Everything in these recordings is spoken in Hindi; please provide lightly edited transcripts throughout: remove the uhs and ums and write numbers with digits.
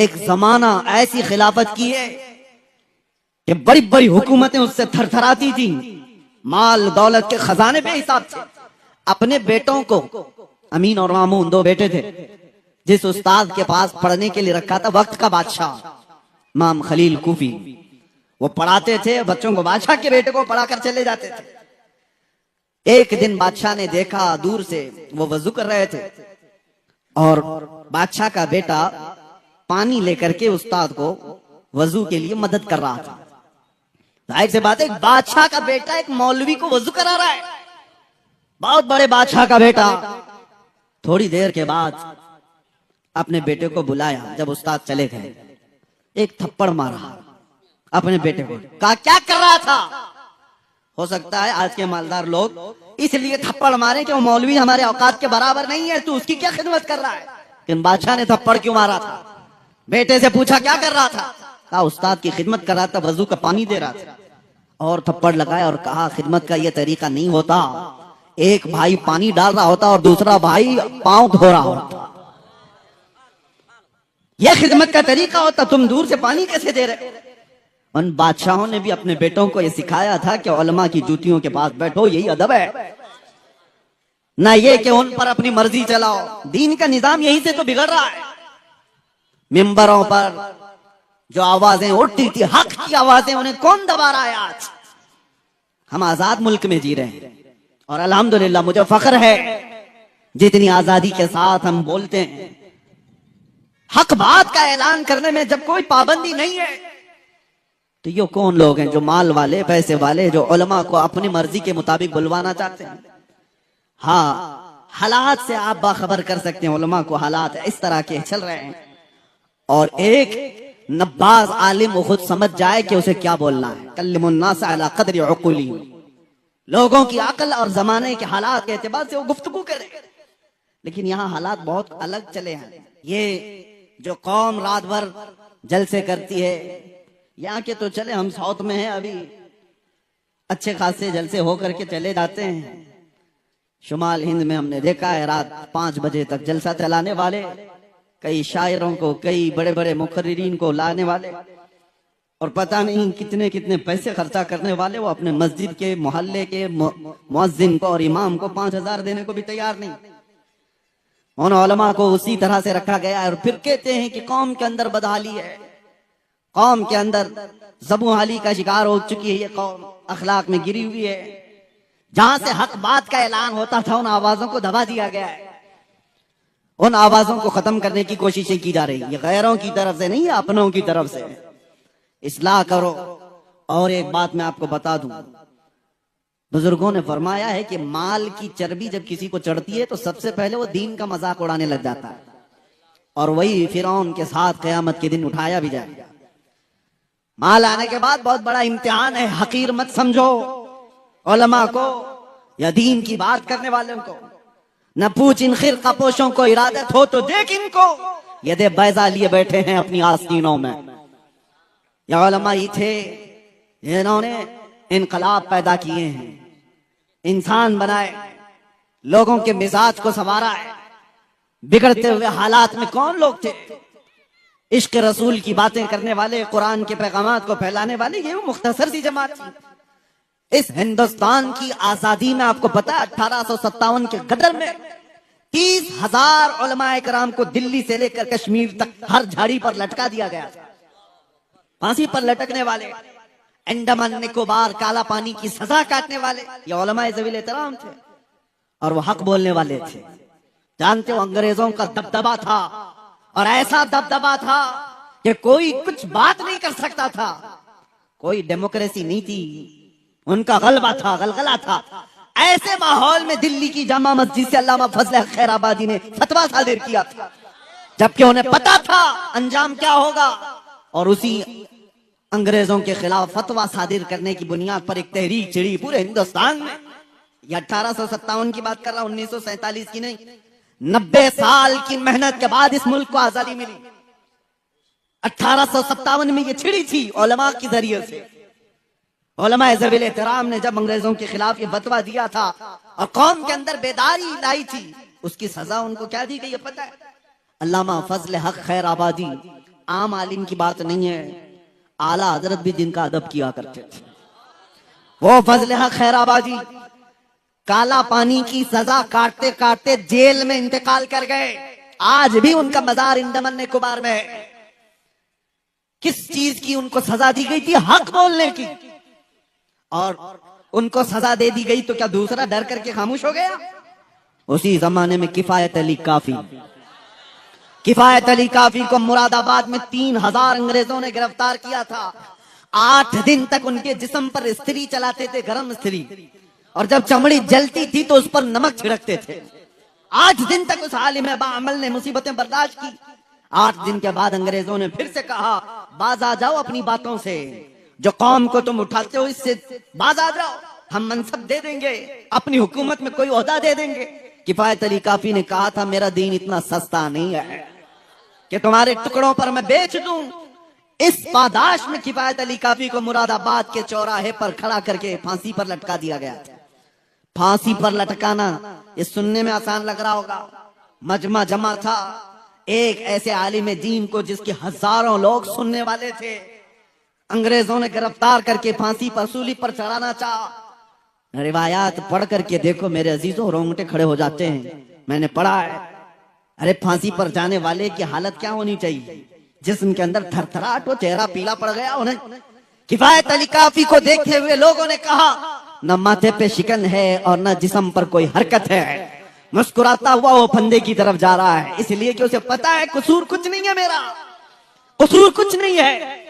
एक जमाना ऐसी खिलाफत की है कि बड़ी बड़ी हुकूमतें उससे थरथराती थी, माल दौलत के खजाने बेहिसाब थे। अपने बेटों को, अमीन और मामून दो बेटे थे, जिस उस्ताद के पास पढ़ने के लिए रखा था वक्त का बादशाह इमाम खलील कूफी, वो पढ़ाते थे बच्चों को, बादशाह के बेटे को पढ़ाकर चले जाते थे। एक दिन बादशाह ने देखा दूर से, वो वजू कर रहे थे और बादशाह का बेटा पानी लेकर के उस्ताद को वजू के लिए मदद कर रहा था। जाहिर सी बात है, बादशाह का बेटा एक मौलवी को वजू करा रहा है, बहुत बड़े बादशाह का बेटा। थोड़ी देर के बाद अपने बेटे को बुलाया, जब उस्ताद चले गए एक थप्पड़ मारा अपने बेटे को, कहा क्या कर रहा था। हो सकता है आज के मालदार लोग इसलिए थप्पड़ मारे कि वो मौलवी हमारे औकात के बराबर नहीं है, तू उसकी क्या खिदमत कर रहा है। लेकिन बादशाह ने थप्पड़ क्यों मारा था? बेटे से पूछा क्या कर रहा था, कहा उस्ताद की खिदमत कर रहा था, वजू का पानी दे रहा था। और थप्पड़ लगाया और कहा खिदमत का यह तरीका नहीं होता, एक भाई पानी डाल रहा होता और दूसरा भाई पांव धो रहा होता, यह खिदमत का तरीका होता, तुम दूर से पानी कैसे दे रहे। उन बादशाहों ने भी अपने बेटों को यह सिखाया था कि उलमा की जूतियों के पास बैठो, यही अदब है, ना ये कि उन पर अपनी मर्जी चलाओ। दीन का निजाम यहीं से तो बिगड़ रहा है। मिंबरों पर जो आवाजें उठती थी, हक की आवाजें, उन्हें कौन दबा रहा है आज? हम आजाद मुल्क में जी रहे हैं और अल्हम्दुलिल्लाह मुझे फख्र है जितनी आजादी के साथ हम बोलते हैं। हक बात का ऐलान करने में जब कोई पाबंदी नहीं है, तो ये कौन लोग हैं जो माल वाले, पैसे वाले, जो उलमा को अपनी मर्जी के मुताबिक बुलवाना चाहते हैं। हाँ, हालात से आप बाखबर कर सकते हैं उलमा को, हालात इस तरह के चल रहे हैं और एक नब्बाज आलिम वो खुद समझ जाए कि उसे क्या बोलना है। कल्लिमुन्नास अला क़द्रि उक़ूली, लोगों की अकल और जमाने के हालात के एतबार से वो गुफ्तगू करे। लेकिन यहाँ हालात बहुत अलग चले हैं। ये जो कौम रात भर जलसे करती है, यहाँ के तो चले, हम साउथ में हैं, अभी अच्छे खासे जलसे होकर के चले जाते हैं। शुमाल हिंद में हमने देखा है रात 5 बजे तक जलसा चलाने वाले, कई शायरों को, कई बड़े बड़े मुकर्रिरीन को लाने वाले और पता नहीं कितने कितने पैसे खर्चा करने वाले। वो अपने मस्जिद के, मोहल्ले के मुअज्जिन को और इमाम को 5,000 देने को भी तैयार नहीं। उन उलमा को उसी तरह से रखा गया है और फिर कहते हैं कि कौम के अंदर बदहाली है, कौम के अंदर ज़बूहाली का शिकार हो चुकी है, ये कौम अखलाक में गिरी हुई है। जहां से हक बात का ऐलान होता था, उन आवाजों को दबा दिया गया है, उन आवाजों को खत्म करने की कोशिशें की जा रही है। गैरों की तरफ से नहीं है, अपनों की तरफ से। इस्लाह करो। और एक बात मैं आपको बता दूं, बुजुर्गों ने फरमाया है कि माल की चर्बी जब किसी को चढ़ती है तो सबसे पहले वो दीन का मजाक उड़ाने लग जाता है, और वही फिरौन के साथ क़यामत के दिन उठाया भी जाएगा। माल आने के बाद बहुत बड़ा इम्तिहान है, हकीर मत समझो उलमा को या दीन की बात करने वालों को। न पूछ इन खिरका पोशों को, इरादत हो तो देख इनको, ये दे बैजा लिए बैठे हैं अपनी आस्तीनों में। या उलमा ही थे, इन्होंने इनकलाब पैदा किए हैं, इंसान बनाए, लोगों के मिजाज को संवारा है। बिगड़ते हुए हालात में कौन लोग थे? इश्क रसूल की बातें करने वाले, कुरान के पैगामात को फैलाने वाले, ये वो मुख्तसर सी जमात थी। इस हिंदुस्तान की आजादी में आपको पता है 1857 के गदर में 30,000 उलमाए कराम को दिल्ली से लेकर कश्मीर तक हर झाड़ी पर लटका दिया गया था। फांसी पर लटकने वाले, अंडमान निकोबार काला पानी की सजा काटने वाले, ये उलमाए ज़वील एहतराम थे और वो हक बोलने वाले थे। जानते हो, अंग्रेजों का दबदबा था और ऐसा दबदबा था कि कोई कुछ बात नहीं कर सकता था, कोई डेमोक्रेसी नहीं थी, उनका गलबा था, गलगला था। ऐसे माहौल में दिल्ली की जामा मस्जिद से अल्लामा फजल हक खैराबादी ने फतवा सादिर किया था, जबकि उन्हें पता था अंजाम क्या होगा, और उसी अंग्रेजों के खिलाफ फतवा सादिर करने की बुनियाद पर एक तहरीक छिड़ी पूरे हिंदुस्तान में। यह 1857 की बात कर रहा हूं, 1947 की नहीं। 90 साल की मेहनत के बाद इस मुल्क को आजादी मिली। 1857 में ये छिड़ी थी उलमा के जरिए से। उलमाए ज़वील एहतराम ने जब अंग्रेजों के खिलाफ ये फतवा दिया था और कौम के अंदर बेदारी लाई थी, उसकी सजा उनको क्या दी गई है पता है? अल्लामा फजल हक खैराबादी आम आलिम की बात नहीं है, आला हजरत भी जिनका अदब किया करते थे, वो फजल हक खैराबादी काला पानी की सजा काटते काटते जेल में इंतकाल कर गए। आज भी उनका मजार इंदमन निकोबार में है। किस चीज की उनको सजा दी गई थी? हक बोलने की। और उनको सजा दे दी गई तो क्या दूसरा डर करके खामोश हो गया? उसी जमाने में किफायत अली काफी, किफायत अली काफी को मुरादाबाद में 3000 अंग्रेजों ने गिरफ्तार किया था। 8 दिन तक उनके जिस्म पर इस्त्री चलाते थे, गरम इस्त्री, और जब चमड़ी जलती थी तो उस पर नमक छिड़कते थे। 8 दिन तक उस आलिम बाअमल ने मुसीबतें बर्दाश्त की। 8 दिन के बाद अंग्रेजों ने फिर से कहा, बाज आ जाओ अपनी बातों से, जो कौम को तुम उठाते हो इससे बाज आ जाओ, हम मनसब दे देंगे, अपनी हुकूमत में कोई ओहदा दे देंगे। किफायत अली काफी ने कहा था, मेरा दीन इतना सस्ता नहीं है कि तुम्हारे टुकड़ों पर मैं बेच दूं। इस पादाश में किफायत अली काफी को मुरादाबाद के चौराहे पर खड़ा करके फांसी पर लटका दिया गया था। फांसी पर लटकाना ये सुनने में आसान लग रहा होगा। मजमा जमा था एक ऐसे आलिम दीन को जिसके हजारों लोग सुनने वाले थे। अंग्रेजों ने गिरफ्तार करके फांसी पर सूली पर चढ़ाना चाहा। रिवायात पढ़ करके देखो मेरे अजीजों, रोंगटे खड़े हो जाते हैं। मैंने पढ़ा है, अरे फांसी पर जाने वाले की हालत क्या होनी चाहिए? जिस्म के अंदर थरथराहट हो, चेहरा पीला पड़ गया उन्हें। किफायत अली काफी को देखते हुए लोगों ने कहा, न माथे पे शिकन है और न जिस्म पर कोई हरकत है। मुस्कुराता हुआ वो फंदे की तरफ जा रहा है, इसलिए कि उसे पता है कसूर कुछ नहीं है, मेरा कसूर कुछ नहीं है।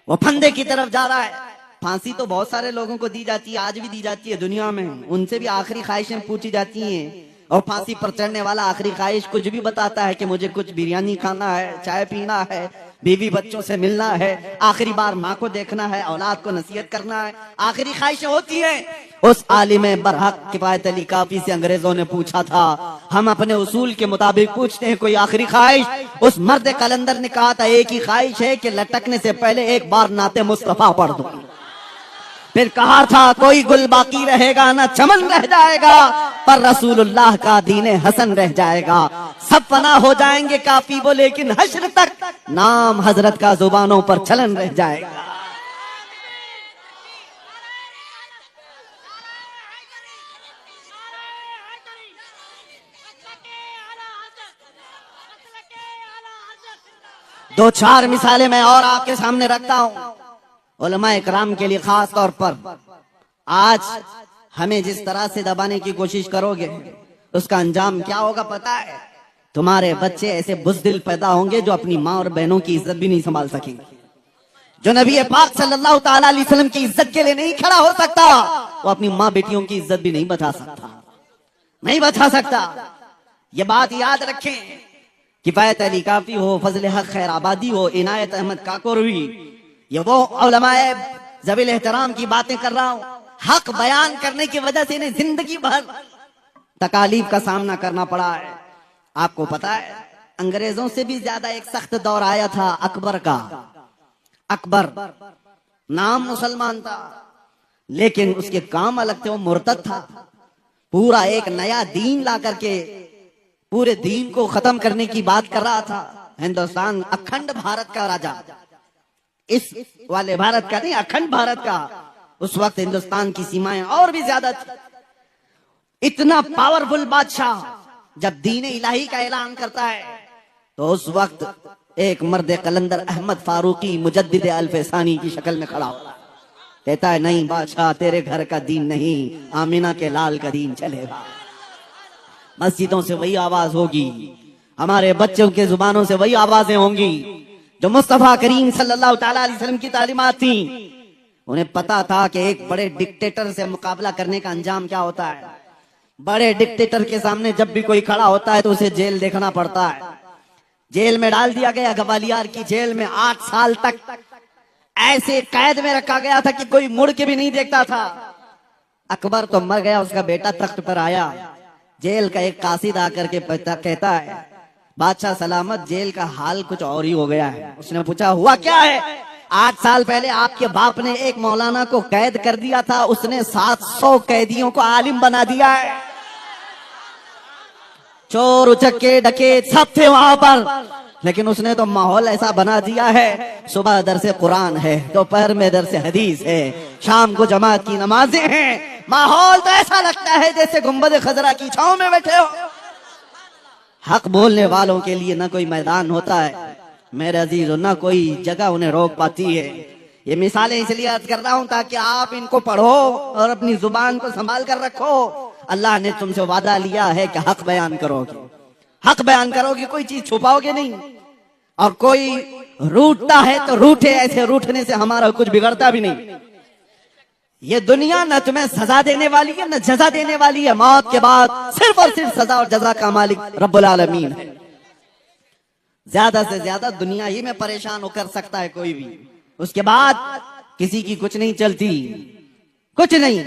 वो फंदे की तरफ जा रहा है। फांसी तो बहुत सारे लोगों को दी जाती है, आज भी दी जाती है दुनिया में। उनसे भी आखिरी ख्वाहिशें पूछी जाती हैं, और फांसी पर चढ़ने वाला आखिरी ख्वाहिश कुछ भी बताता है कि मुझे कुछ बिरयानी खाना है, चाय पीना है, बीवी बच्चों से मिलना है, आखिरी बार माँ को देखना है, औलाद को नसीहत करना है, आखिरी ख्वाहिशें होती हैं। उस आलिम बरहक किफायत अली काफी से अंग्रेजों ने पूछा था, हम अपने उसूल के मुताबिक पूछते हैं कोई आखिरी ख्वाहिश? उस मर्द कलंदर ने कहा था, एक ही ख्वाहिश है कि लटकने से पहले एक बार नाते मुस्तफा पढ़ दूं। फिर कहा था, कोई गुल बाकी रहेगा ना चमन रह जाएगा, पर रसूलुल्लाह का दीने हसन रह जाएगा। सब फना हो जाएंगे काफी वो, लेकिन हश्र तक नाम हजरत का जुबानों पर चलन रह जाएगा। दो चार मिसालें मैं और आपके सामने रखता हूं उलमा इकराम के लिए, खास तौर पर आज हमें जिस तरह से दबाने की कोशिश करोगे उसका अंजाम क्या होगा पता है? तुम्हारे बच्चे ऐसे बुज़दिल पैदा होंगे जो अपनी माँ और बहनों की इज्जत भी नहीं संभाल सकेंगे। जो नबी पाक सल्लल्लाहु ताला अलैहि वसल्लम की इज्जत के लिए नहीं खड़ा हो सकता, वो अपनी माँ बेटियों की इज्जत भी नहीं बचा सकता, नहीं बचा सकता। ये बात याद रखें। किफायत अली काफी हो, फजल हक खैराबादी हो, इनायत अहमद काकोरवी, ये वो उलमाए ज़बील एहतराम की बातें कर रहा हूं। हक बयान करने की वजह से इन्हें जिंदगी भर तकालीफ का सामना करना पड़ा है। आपको पता है अंग्रेजों से भी ज्यादा एक सख्त दौर आया था अकबर का। अकबर नाम मुसलमान था, लेकिन उसके काम अलग थे, वो मुर्तद था। पूरा एक नया दीन ला करके पूरे दीन को खत्म करने की बात कर रहा था। हिंदुस्तान अखंड भारत का राजा, इस वाले भारत का नहीं, अखंड भारत का। उस वक्त हिंदुस्तान की सीमाएं और भी ज्यादा थी। इतना पावरफुल बादशाह जब दीन इलाही का ऐलान करता है तो उस वक्त एक मर्द कलंदर अहमद फारूकी मुजद्दिद अल-फसानी की शक्ल में खड़ा होता, कहता है, नहीं बादशाह, तेरे घर का दीन नहीं, आमिना के लाल का दीन चलेगा। मस्जिदों से वही आवाज होगी, हमारे बच्चों के जुबानों से वही आवाजें होंगी जो मुस्तफा करीम सल्लल्लाहु ताला अलैहि वसल्लम की तालीमात थी। उन्हें पता था कि एक बड़े डिक्टेटर से मुकाबला करने का अंजाम क्या होता है। बड़े डिक्टेटर के सामने जब भी कोई खड़ा होता है तो उसे जेल देखना पड़ता है। जेल में डाल दिया गया, ग्वालियर की जेल में 8 साल तक ऐसे कैद में रखा गया था कि कोई मुड़ के भी नहीं देखता था। अकबर तो मर गया, उसका बेटा तख्त पर आया। जेल का एक कासिद आकर के कहता है, बादशाह सलामत, जेल का हाल कुछ और ही हो गया है। उसने पूछा, हुआ क्या है? 8 साल पहले आपके बाप ने एक मौलाना को कैद कर दिया था, उसने 700 कैदियों को आलिम बना दिया है। चोर उचक्के डकैत सब थे वहां पर, लेकिन उसने तो माहौल ऐसा बना दिया है, सुबह दरसे कुरान है, दोपहर में दरसे हदीस है, शाम को जमात की नमाजें हैं। माहौल तो ऐसा लगता है जैसे गुंबद खजरा की छांव में बैठे हो। हक बोलने वालों के लिए ना कोई मैदान होता है मेरे अजीजों, ना कोई जगह उन्हें रोक पाती है। ये मिसालें इसलिए अर्ज कर रहा हूं ताकि आप इनको पढ़ो और अपनी जुबान को संभाल कर रखो। अल्लाह ने तुमसे वादा लिया है कि हक बयान करोगे, हक बयान करोगे, कोई चीज छुपाओगे नहीं। और कोई रूठता है तो रूठे, ऐसे रूठने से हमारा कुछ बिगड़ता भी नहीं। ये दुनिया न तुम्हें सजा देने वाली है न जजा देने वाली है। मौत के बाद सिर्फ और सिर्फ सजा और जजा का मालिक रब्बुल आलमीन है। ज्यादा से ज्यादा दुनिया ही में परेशान होकर सकता है कोई भी, उसके बाद किसी की कुछ नहीं चलती, कुछ नहीं।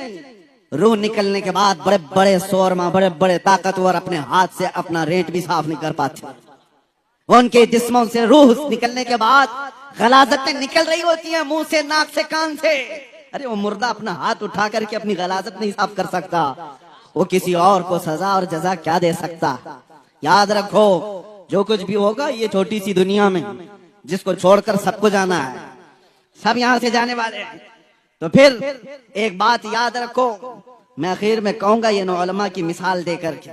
रूह निकलने के बाद बड़े बड़े शोरमा, बड़े बड़े ताकतवर अपने हाथ से अपना रेट भी साफ नहीं कर पाते। उनके जिस्मों से रूह निकलने के बाद गलाजतें निकल रही होती हैं, मुंह से, नाक से, कान से। अरे वो मुर्दा अपना हाथ उठा करके अपनी गलाजत नहीं साफ कर सकता, वो किसी और को सजा और जजा क्या दे सकता। याद रखो, जो कुछ भी होगा ये छोटी सी दुनिया में, जिसको छोड़कर सबको जाना है, सब यहां से जाने वाले हैं। तो फिर एक बात याद रखो, मैं आखिर में कहूंगा ये उलमा की मिसाल देकर के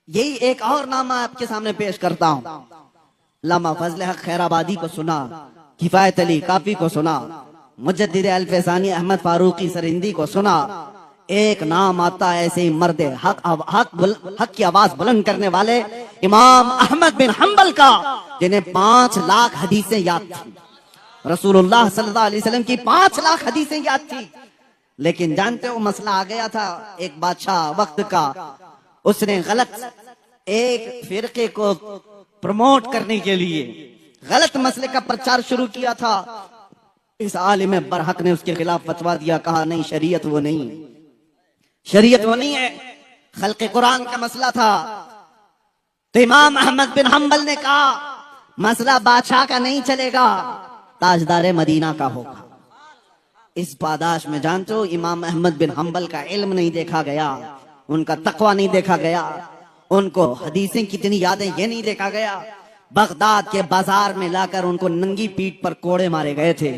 यही एक और नामा आपके सामने पेश करता हूं। अल्लामा फजल हक खैराबादी को सुना, किफायत अली काफी को सुना, मुजद्दिद अल-फैसानी अहमद फारूकी सरिंदी को सुना। एक नाम आता है ऐसे ही मर्द हक की आवाज बुलंद करने वाले इमाम अहमद बिन हंबल का, जिन्हें 5 लाख हदीसें याद थी। रसूलुल्लाह सल्लल्लाहु अलैहि वसल्लम की 5 लाख हदीसें याद थी। लेकिन जानते हो मसला आ गया था एक बादशाह वक्त का, उसने गलत एक फिरके को प्रमोट करने के लिए गलत मसले का प्रचार शुरू किया था। इस आलिम बरहक ने उसके खिलाफ फतवा दिया, कहा नहीं शरीयत वो नहीं है, शरीयत वो नहीं है, खल्क़े कुरान का मसला था। तो इमाम अहमद बिन हंबल ने कहा मसला बादशाह का नहीं चलेगा, ताजदार मदीना का होगा। इस पादाश में जानते हो इमाम अहमद बिन हंबल का इल्म नहीं देखा गया, उनका तकवा नहीं देखा गया, उनको हदीसें कितनी यादें ये नहीं देखा गया। बगदाद के बाजार में लाकर उनको नंगी पीठ पर कोड़े मारे गए थे।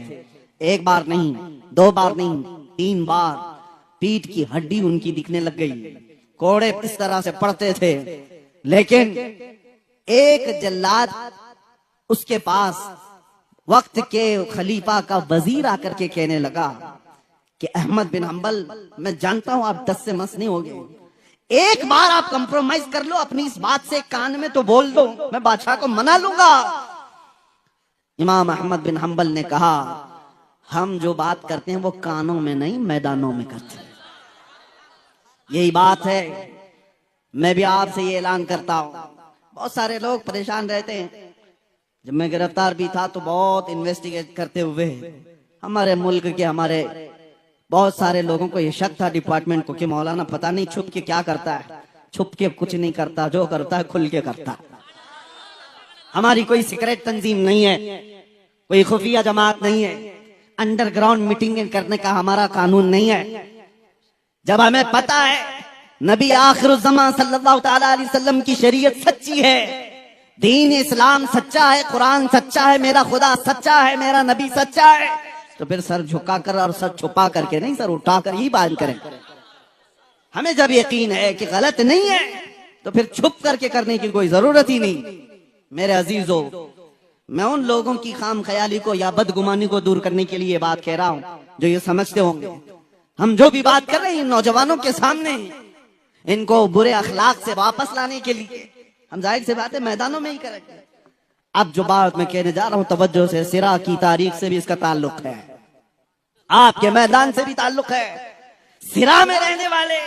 एक बार नहीं, 2 बार नहीं, 3 बार पीठ की हड्डी उनकी दिखने लग गई, कोड़े इस तरह से पड़ते थे। लेकिन एक जल्लाद उसके पास वक्त के खलीफा का वजीर आकर के कहने लगा कि अहमद बिन हंबल, मैं जानता हूं आप 10 से मस नहीं होगे, एक बार आप कंप्रोमाइज कर लो अपनी इस बात से, कान में तो बोल दो, मैं बादशाह को मना लूंगा। इमाम अहमद बिन हंबल ने कहा हम जो बात करते हैं वो कानों में नहीं मैदानों में करते हैं। यही बात है, मैं भी आपसे ये ऐलान करता हूं। बहुत सारे लोग परेशान रहते हैं। जब मैं गिरफ्तार भी था तो बहुत इन्वेस्टिगेट करते हुए हमारे मुल्क के हमारे बहुत सारे लोगों को ये शक था डिपार्टमेंट को कि मौलाना पता नहीं छुप के क्या करता है। छुप के कुछ नहीं करता, जो करता है खुल के करता है। हमारी कोई सीक्रेट तंजीम नहीं है, कोई खुफिया जमात नहीं है, अंडरग्राउंड मीटिंग करने का हमारा कानून नहीं है। जब हमें पता है नबी आखिरुज़्ज़मान सल्लल्लाहु तआला अलैहि वसल्लम की शरीयत सच्ची है, दीन इस्लाम सच्चा है, कुरान सच्चा है, मेरा खुदा सच्चा है, मेरा नबी सच्चा है, तो फिर सर झुकाकर और सर छुपा करके नहीं, सर उठाकर ही बात करें। हमें जब यकीन है कि गलत नहीं है तो फिर छुप करके करने की कोई जरूरत ही नहीं। मेरे अजीजों, मैं उन लोगों की खाम ख्याली को या बदगुमानी को दूर करने के लिए बात कह रहा हूं जो ये समझते होंगे हम जो भी बात कर रहे हैं नौजवानों के सामने, इनको बुरे अखलाक से वापस लाने के लिए हम जाहिर से बात है मैदानों में ही करेंगे। अब जो बात मैं कहने जा रहा हूं तवज्जो से, सिरा की तारीख से भी इसका ताल्लुक है, आपके मैदान से भी ताल्लुक है। सिरा में रहने वाले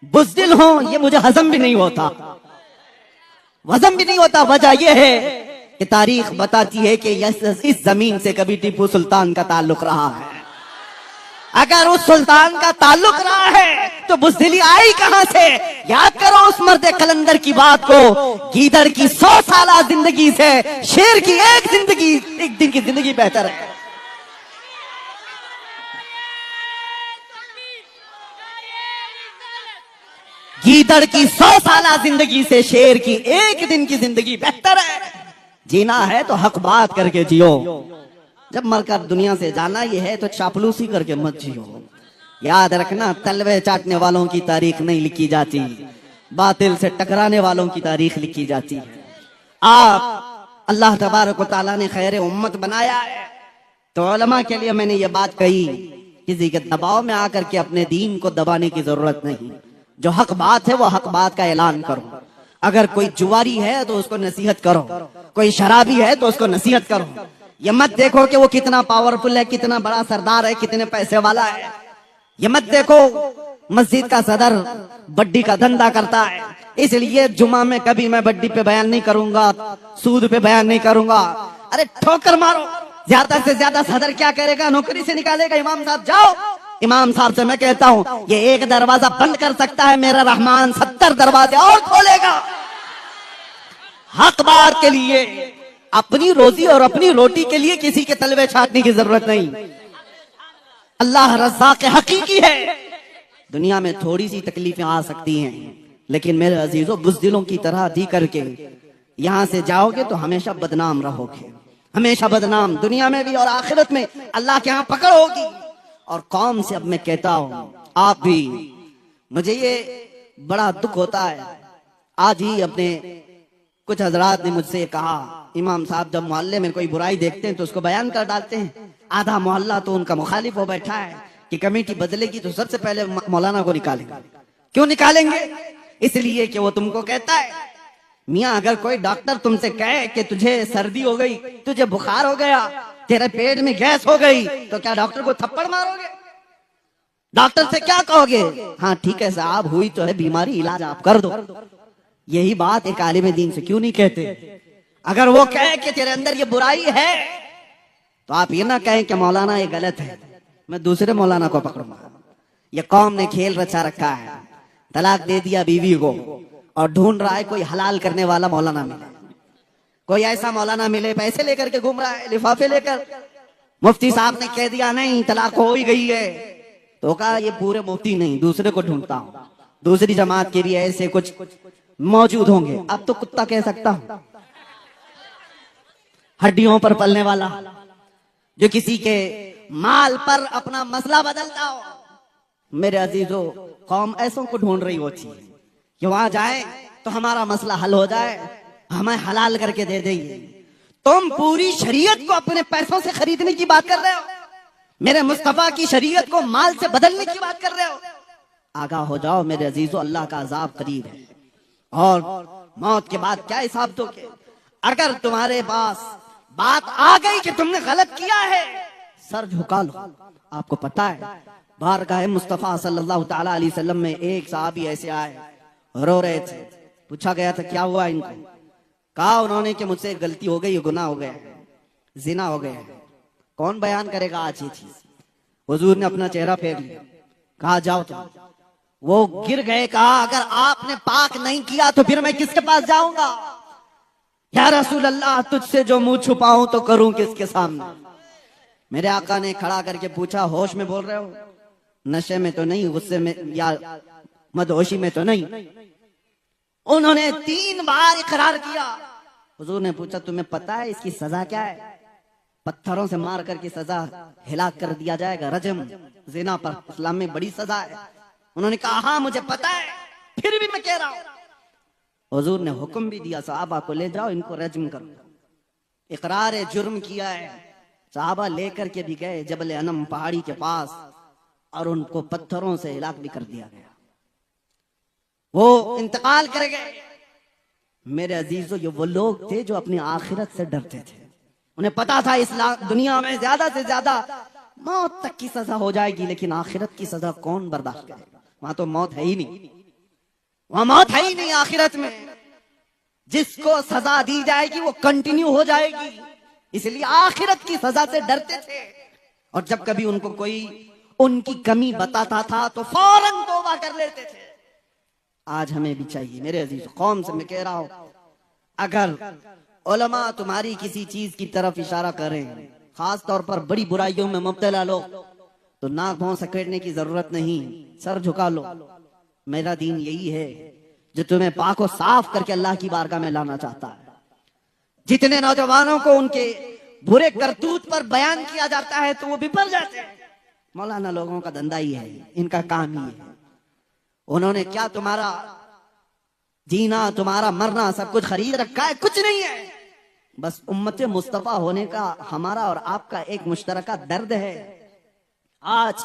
बुज़दिल हों ये मुझे हजम भी नहीं होता, वजम भी नहीं होता। वजह यह है कि तारीख बताती है कि इस जमीन से कभी टीपू सुल्तान का ताल्लुक रहा है। अगर उस सुल्तान का ताल्लुक रहा है तो बुज़दिली आई कहां से? याद करो उस मर्द कलंदर की बात को, गीदड़ की 100 साल जिंदगी से शेर की एक दिन की जिंदगी बेहतर है। गीदड़ की 100 साल जिंदगी से शेर की एक दिन की जिंदगी बेहतर है। जीना है तो हक बात करके जियो, जब मरकर दुनिया से जाना ये है तो चापलूसी करके मत जियो। याद रखना, तलवे चाटने वालों की तारीख नहीं लिखी जाती, बातिल से टकराने वालों की तारीख लिखी जाती है। आप अल्लाह तबारक व तआला ने खैर उम्मत बनाया है, तो उलमा के लिए मैंने ये बात कही, किसी के दबाव में आकर के अपने दीन को दबाने की जरूरत नहीं। जो हक बात है वो हक बात का ऐलान करो। अगर कोई जुआरी है तो उसको नसीहत करो, कोई शराबी है तो उसको नसीहत करो। ये मत देखो कि वो कितना पावरफुल है, कितना बड़ा सरदार है, कितने पैसे वाला है। ये मत देखो मस्जिद का सदर बड्डी का धंधा करता है, इसलिए जुमा में कभी मैं बड्डी पे बयान नहीं करूंगा, सूद पे बयान नहीं करूंगा। अरे ठोकर मारो, ज्यादा से ज्यादा सदर क्या करेगा, नौकरी से निकालेगा। इमाम साहब जाओ, इमाम साहब से मैं कहता हूं ये एक दरवाजा बंद कर सकता है, मेरा रहमान 70 दरवाजे और खोलेगा। हक बात के लिए, अपनी रोजी और अपनी रोटी के लिए किसी के तलवे छाटने की जरूरत नहीं। अल्लाह रज़्ज़ाक़ हकीकी है। दुनिया में थोड़ी सी तकलीफें आ सकती हैं, लेकिन मेरे अजीजों बुज़दिलों की तरह दी करके यहां से जाओगे तो हमेशा बदनाम रहोगे, हमेशा बदनाम, दुनिया में भी और आखिरत में अल्लाह के यहां पकड़ होगी। और कौम से अब मैं कहता हूं, आप भी, मुझे ये बड़ा दुख होता है। आज ही अपने कुछ हजरात ने मुझसे कहा, इमाम साहब जब मोहल्ले में कोई बुराई देखते हैं तो उसको बयान कर डालते हैं। आधा मोहल्ला तो उनका मुखालिफ हो बैठा है कि कमेटी बदलेगी तो सबसे पहले मौलाना को निकालेंगे। क्यों निकालेंगे? इसलिए कि वो तुमको कहता है, मियाँ अगर कोई डॉक्टर तुमसे कहे कि तुझे सर्दी हो गई, तुझे बुखार हो गया, तेरे पेट में गैस हो गई, तो क्या डॉक्टर को थप्पड़ मारोगे? डॉक्टर से क्या कहोगे? हाँ ठीक है साहब, हुई तो है बीमारी, इलाज आप कर दो। यही बात एक आलिम दीन से क्यों नहीं कहते? अगर वो कहे कि तेरे अंदर ये बुराई है, तो आप ये ना कहें कि मौलाना ये गलत है, मैं दूसरे मौलाना को पकड़ूंगा। ये कौम ने खेल रचा रखा है, तलाक दे दिया बीवी को और ढूंढ रहा है कोई हलाल करने वाला मौलाना मिले, कोई ऐसा मौलाना मिले, पैसे लेकर के घूम रहा है, लिफाफे लेकर। मुफ्ती साहब ने कह दिया नहीं तलाक हो ही गई है, तो कहा ये पूरे मुफ्ती नहीं, दूसरे को ढूंढता हूं, दूसरी जमात के भी ऐसे कुछ मौजूद होंगे। अब तो कुत्ता कह सकता हूं, हड्डियों पर पलने वाला, जो किसी के माल पर अपना मसला बदलता हो। मेरे अजीजों, कौम ऐसों को ढूंढ रही होती है कि वहां जाए तो हमारा मसला हल हो जाए, हमें हलाल करके दे देंगे। तुम पूरी शरीयत को अपने पैसों से खरीदने की बात कर रहे हो, मेरे मुस्तफा की शरीयत को माल से बदलने की बात कर रहे हो। आगाह हो जाओ मेरे अजीजों, अल्लाह का अजाब करीब है और मौत के बाद क्या हिसाब दोगे? अगर तुम्हारे पास बात आ गई कि तुमने गलत किया है, सर झुका लो। आपको पता है बारगाह मुस्तफा सल्लल्लाहु तआला अलैहि वसल्लम में एक साहबी ऐसे आए, रो रहे थे। पूछा गया था क्या हुआ इनको? कहा उन्होंने कि मुझसे गलती हो गई, गुनाह हो गया, जिना हो गया। कौन बयान करेगा आज ये चीज? हुजूर ने अपना चेहरा फेर लिया, कहा जाओ तुम। वो गिर गए, कहा अगर आपने पाक नहीं किया तो फिर मैं किसके पास जाऊंगा? या रसूल अल्लाह, तुझसे जो मुंह छुपाऊं तो करूं किसके सामने? मेरे आका ने खड़ा करके पूछा, होश में बोल रहे हो? नशे में तो नहीं, गुस्से में या मदहोशी में तो नहीं? उन्होंने 3 बार इकरार किया। हुजूर ने पूछा तुम्हें पता है इसकी सजा क्या है? पत्थरों से मार करके सजा, हिलाक कर दिया जाएगा, रजम। जिना पर इस्लाम में बड़ी सजा है। उन्होंने कहा हाँ मुझे पता है, फिर भी मैं कह रहा हूं। हुजूर ने हुक्म भी दिया, सहाबा को ले जाओ, इनको रजम करो। इकरार जुर्म किया है, सहाबा लेकर के भी गए जबल अनम पहाड़ी के पास, और उनको पत्थरों से हिलाक भी कर दिया गया। वो इंतकाल कर गए। मेरे अजीजों, ये वो लोग थे जो अपनी आखिरत से डरते थे। उन्हें पता था इस्लाम दुनिया में ज्यादा से ज्यादा मौत तक की सजा हो जाएगी, लेकिन आखिरत की सजा कौन बर्दाश्त करेगा? वहां तो मौत है ही नहीं, वहां मौत है ही नहीं। आखिरत में जिसको सजा दी जाएगी वो कंटिन्यू हो जाएगी, इसलिए आखिरत की सजा से डरते थे। और जब कभी उनको कोई उनकी कमी बताता था तो फौरन तौबा कर लेते थे। आज हमें भी चाहिए मेरे अजीज, कौम से मैं कह रहा हूं, अगर उलमा तुम्हारी किसी चीज की तरफ इशारा करें, खास तौर पर बड़ी बुराइयों में मुब्तला लोग, तो नाक भौं सकेटने की जरूरत नहीं, सर झुका लो। मेरा दीन यही है जो तुम्हें पाक और साफ करके अल्लाह की बारगाह में लाना चाहता है। जितने नौजवानों को उनके बुरे करतूत पर बयान किया जाता है तो वो विफल जाते हैं। मौलाना लोगों का धंधा ही है, इनका काम ही है। उन्होंने क्या तुम्हारा जीना, तुम्हारा मरना सब कुछ खरीद रखा है? कुछ नहीं है। बस उम्मत मुस्तफा होने का हमारा और आपका एक मुश्तरका दर्द है। आज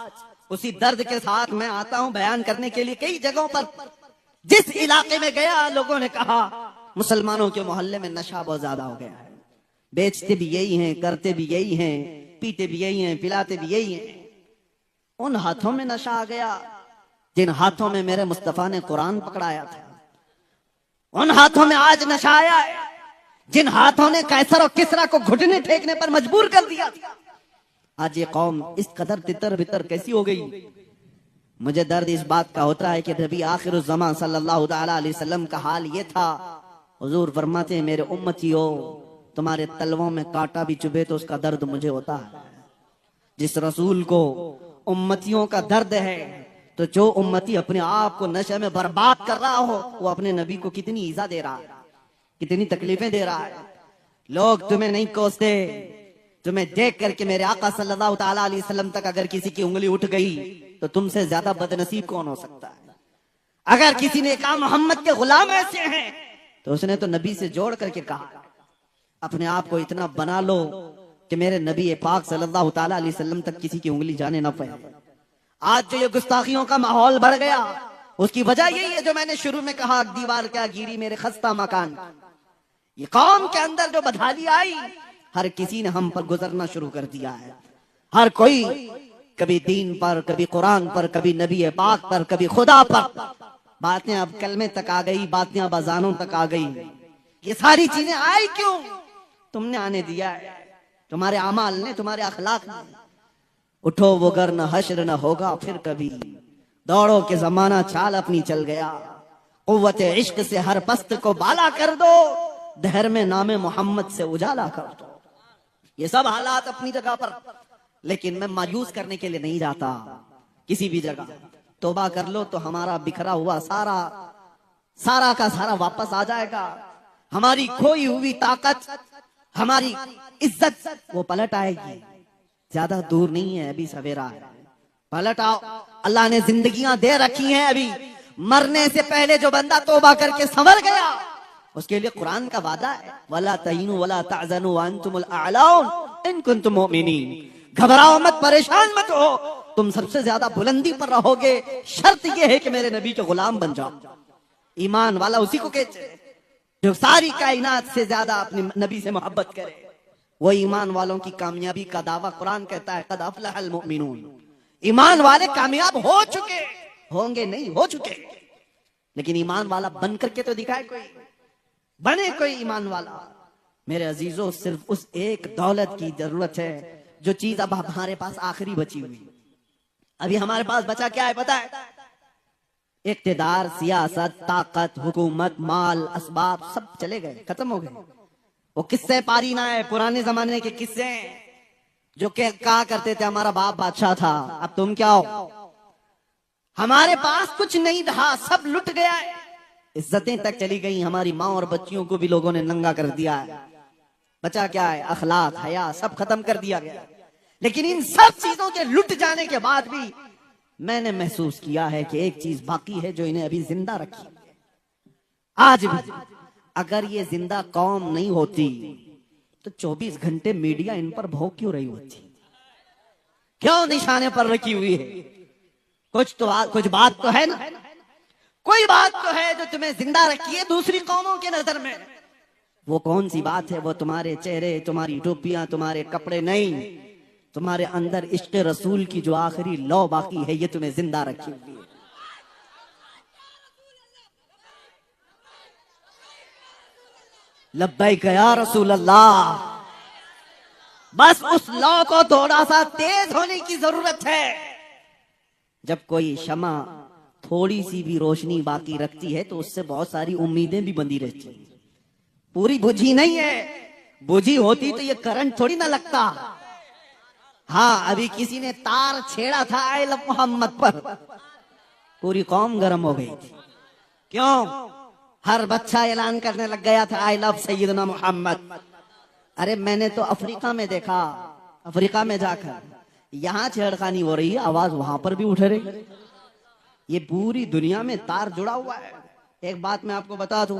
उसी दर्द के साथ मैं आता हूं बयान करने के लिए। कई जगहों पर जिस इलाके में गया, लोगों ने कहा मुसलमानों के मोहल्ले में नशा बहुत ज्यादा हो गया है, बेचते भी यही हैं, करते भी यही हैं, पीते भी यही हैं, पिलाते भी यही हैं। उन हाथों में नशा आ गया जिन हाथों में मेरे मुस्तफा ने कुरान पकड़ाया था। उन हाथों में आज नशा आया है जिन हाथों ने कैसर और किसरा को घुटने टेकने पर मजबूर कर दिया था। आज ये कौम इस कदर तितर बितर कैसी हो गई। मुझे दर्द इस बात का होता है कि नबी आखिर ज़मां सल्लल्लाहु अलैहि वसल्लम का हाल ये था। हुजूर फरमाते हैं, मेरे उम्मतियों, तुम्हारे तलवों में कांटा भी चुभे तो उसका दर्द मुझे होता है। जिस रसूल को उम्मतियों का दर्द है, तो जो उम्मती अपने आप को नशे में बर्बाद कर रहा हो, वो अपने नबी को कितनी ईजा दे रहा है, कितनी तकलीफें दे रहा है। लोग तुम्हें नहीं कोसते, तुम्हें देख करके मेरे आका सल्लल्लाहु अलैहि वसल्लम तक अगर किसी की उंगली उठ गई तो तुमसे ज्यादा बदनसीब कौन हो सकता है। अगर किसी ने कहा मोहम्मद के गुलाम ऐसे हैं, तो उसने तो नबी से जोड़ करके कहा अपने आप को इतना बना लो कि मेरे नबी पाक सल्लल्लाहु अलैहि वसल्लम तक किसी की उंगली जाने ना पाए। आज जो ये गुस्ताखियों का माहौल बढ़ गया, उसकी वजह यही है जो मैंने शुरू में कहा, दीवार क्या गिरी मेरे खस्ता मकान। ये कौम के अंदर जो बदहाली आई, हर किसी ने हम पर गुजरना शुरू कर दिया है। हर कोई कभी दीन पर, कभी कुरान पर, कभी नबी पाक पर, कभी खुदा पर। बातें अब कलमे तक आ गई, बातें अब अजानों तक आ गई। ये सारी चीजें आई क्यों? तुमने आने दिया है, तुम्हारे अमाल ने, तुम्हारे अखलाक ने। उठो वो गर न हश्र न होगा फिर कभी, दौड़ो के जमाना चाल अपनी चल गया। कुव्वत इश्क से हर पस्त को बाला कर दो, दहर में नामे मोहम्मद से उजाला कर दो। ये सब हालात अपनी जगह पर, लेकिन मैं मायूस करने के लिए नहीं जाता किसी भी जगह। तौबा कर लो तो हमारा बिखरा हुआ सारा का सारा वापस आ जाएगा। हमारी खोई हुई ताकत, हमारी इज्जत वो पलट आएगी। ज्यादा दूर नहीं है, अभी सवेरा है, पलट आओ। अल्लाह ने जिंदगियां दे रखी हैं। अभी मरने से पहले जो बंदा तौबा करके संवर गया, उसके लिए कुरान का वादा है, वला तहीनु वला तहज़नु व अंतुमुल अअलौन इन कुंतुम मुमिनीन। घबराओ मत, परेशान मत हो, तुम सबसे ज्यादा बुलंदी पर रहोगे। शर्त यह है कि मेरे नबी के गुलाम बन जाओ। ईमान वाला उसी को कहते हैं जो सारी कायनात से ज्यादा अपने नबी से मोहब्बत करे। वो ईमान वालों की कामयाबी का दावा कुरान कहता है, कद अफ़लहल मुमिनून। ईमान वाले कामयाब हो चुके, होंगे नहीं, हो चुके। लेकिन ईमान वाला बन करके तो दिखाए कोई, बने कोई ईमान वाला। मेरे अजीजों, सिर्फ उस एक दौलत की जरूरत है जो चीज अब हमारे पास आखिरी बची हुई। अभी हमारे पास बचा क्या है पता है? इक्तिदार, सियासत, ताकत, हुकूमत, माल, असबाब सब चले गए, खत्म हो गए। वो किस्से पारी ना है, पुराने जमाने के किस्से जो कहा करते थे हमारा बाप बादशाह था, अब तुम क्या हो। हमारे पास कुछ नहीं रहा, सब लुट गया है। इज्जतें तक चली गई, हमारी माँ और बच्चियों को भी लोगों ने नंगा कर दिया है। बचा क्या है? अखलाक, हया सब खत्म कर दिया गया। लेकिन इन सब चीजों के लुट जाने के बाद भी मैंने महसूस किया है कि एक चीज बाकी है जो इन्हें अभी जिंदा रखी है। आज भी अगर ये जिंदा कौम नहीं होती तो 24 घंटे मीडिया इन पर भौंक क्यों रही होती? क्यों निशाने पर रखी हुई है? कुछ बात तो है ना, कोई बात तो है जो तुम्हें जिंदा रखी है दूसरी कौमों के नजर में। वो कौन सी बात है? वो तुम्हारे चेहरे, तुम्हारी टोपियां, तुम्हारे कपड़े नहीं, तुम्हारे अंदर इश्क रसूल की जो आखिरी लौ बाकी है, ये तुम्हें जिंदा रखी हुई है। लब्बैक या रसूल अल्लाह। बस उस लौ को थोड़ा सा तेज होने की जरूरत है। जब कोई शमा थोड़ी सी भी रोशनी बाकी रखती है तो उससे बहुत सारी उम्मीदें भी बंधी रहती है। पूरी बुझी नहीं है, बुझी होती तो ये करंट थोड़ी ना लगता। हाँ, अभी किसी ने तार छेड़ा था आई लव मोहम्मद पर, पूरी कौम गर्म हो गई थी। क्यों? हर बच्चा ऐलान करने लग गया था आई लव सैयदना मोहम्मद। अरे मैंने तो अफ्रीका में देखा, अफ्रीका में जाकर यहां छेड़खानी हो रही है, आवाज वहां पर भी उठ रही। ये पूरी दुनिया में तार जुड़ा हुआ है। एक बात मैं आपको बता दूं,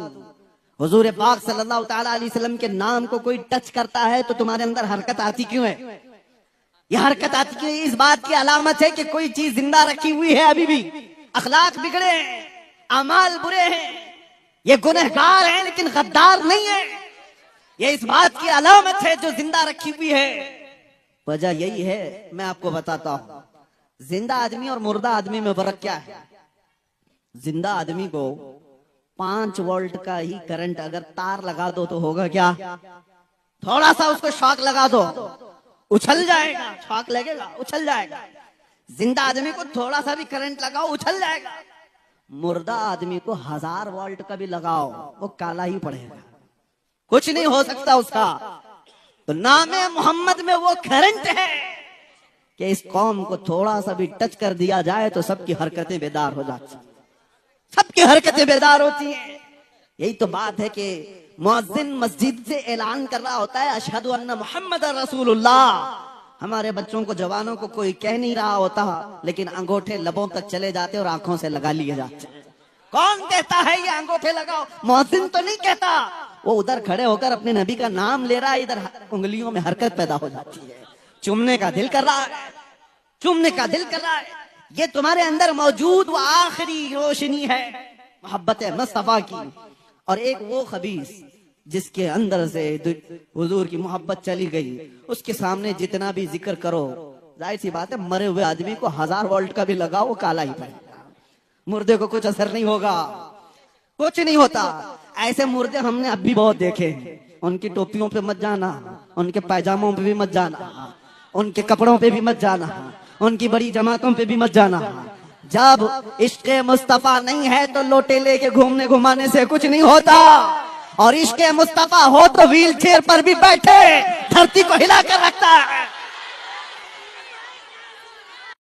हुजूर पाक सल्लल्लाहु तआला अलैहि वसल्लम के नाम को कोई टच करता है तो तुम्हारे अंदर हरकत आती क्यों है? ये हरकत आती क्यों है? इस बात की अलामत है कि कोई चीज जिंदा रखी हुई है अभी भी। अखलाक बिगड़े हैं, अमाल बुरे हैं, ये गुनहगार हैं लेकिन गद्दार नहीं है। ये इस बात की अलामत है जो जिंदा रखी हुई है। वजह यही है, मैं आपको बताता हूं, जिंदा आदमी और मुर्दा आदमी में फर्क क्या है। जिंदा आदमी को 5 वोल्ट का ही करंट अगर तार लगा दो तो होगा क्या? थोड़ा सा उसको शॉक लगा दो, उछल जाएगा, शॉक लगेगा, उछल जाएगा। जिंदा आदमी को थोड़ा सा भी करंट लगाओ, उछल जाएगा। मुर्दा आदमी को 1000 वोल्ट का भी लगाओ, वो काला ही पड़ेगा, कुछ नहीं हो सकता उसका। तो नामे मोहम्मद में वो करंट है कि इस कौम को थोड़ा सा भी टच कर दिया जाए तो सबकी हरकतें बेदार हो जाती, सबकी हरकतें बेदार होती हैं। यही तो बात है कि मुअज्जिन मस्जिद से ऐलान कर रहा होता है अशहदु अन्ना मुहम्मद रसूलुल्लाह। हमारे बच्चों को, जवानों को कोई कह नहीं रहा होता, लेकिन अंगूठे लबों तक चले जाते और आंखों से लगा लिए जाते। कौन कहता है ये अंगूठे लगाओ? मुअज्जिन तो नहीं कहता, वो उधर खड़े होकर अपने नबी का नाम ले रहा है, इधर उंगलियों में हरकत पैदा हो जाती है, चूमने का दिल कर रहा है, चूमने का दिल कर रहा है। ये तुम्हारे अंदर मौजूद वो आखिरी रोशनी है मोहब्बत मुस्तफा की। और एक वो खबीस जिसके अंदर से हुजूर की मोहब्बत चली गई, उसके सामने जितना भी जिक्र करो, जाहिर सी बात है मरे हुए आदमी को 1000 वोल्ट का भी लगाओ वो काला ही पड़ेगा, मुर्दे को कुछ असर नहीं होगा, कुछ नहीं होता। ऐसे मुर्दे हमने अब भी बहुत देखे हैं। उनकी टोपियों पे मत जाना, उनके पैजामों पे भी मत जाना, उनके कपड़ों पे भी मत जाना, उनकी बड़ी जमातों पे भी मत जाना। जब इश्क़े मुस्तफा नहीं है तो लोटे लेके घूमने घुमाने से कुछ नहीं होता, और इश्क़े मुस्तफा हो तो व्हील चेयर पर भी बैठे धरती को हिला कर रखता है।